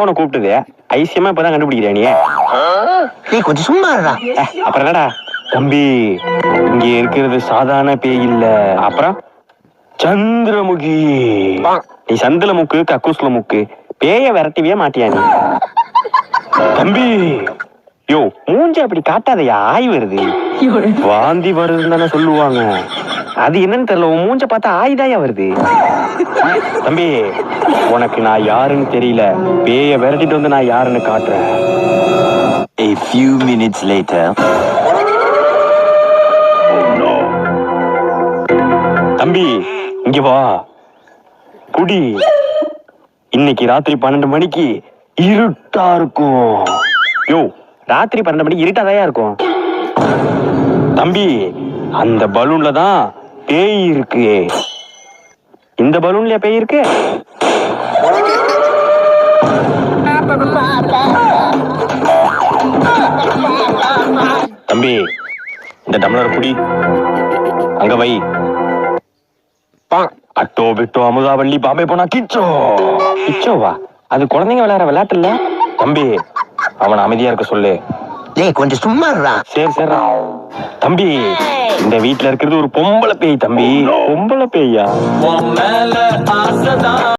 அவனை கூப்பிட்டது ஐசியமா இப்பதான் கண்டுபிடிக்கிறியா நீ கொஞ்சம் சும்மா இருடா. அப்புறம் என்னடா தம்பி, இங்க இருக்கிறது சாதாரண பேய் இல்ல. அப்புறம் சந்திரமுகி. நீ சந்தில முக்கு கக்கூஸ்ல முக்கு, பேய விரட்டிவே மாட்டியா நீ? தம்பி யோ, மூஞ்ச அப்படி காட்டாதையா, ஆய் வருது. வாந்தி வருதுன்னு தானே சொல்லுவாங்க. அது என்னன்னு தெரியல, உன் மூஞ்ச பார்த்தா ஆய்தாயா வருது. தம்பி, உனக்கு நான் யாருன்னு தெரியல. பேய விரட்டிட்டு வந்து நான் யாருன்னு காட்டுறேன். A few minutes later. தம்பி இங்க வா, குடி. இன்னைக்கு ராத்திரி 12 மணிக்கு இருட்டா இருக்கும். யோ, ராத்திரி 12 மணிக்கு இருட்டாதான் இருக்கும். தம்பி, அந்த பலூன்ல தான் பேய் இருக்கு. இந்த பலூன்லயா பேய் இருக்கு? தம்பி, இந்த டம்ளர் குடி, அங்க வை. அட்டோ பிட்டோ அமுதாவள்ளி பாம்பே போனா கிச்சோ. கிச்சோவா? அது குழந்தைங்க விளையாடுற விளையாட்டு இல்ல தம்பி. அவன் அமைதியா இருக்க சொல்லு. கொஞ்சம் சும்மா இருடா. சரி சரி தம்பி, இந்த வீட்டுல இருக்கிறது ஒரு பொம்பளை பேய் தம்பி. பொம்பளை பேயா?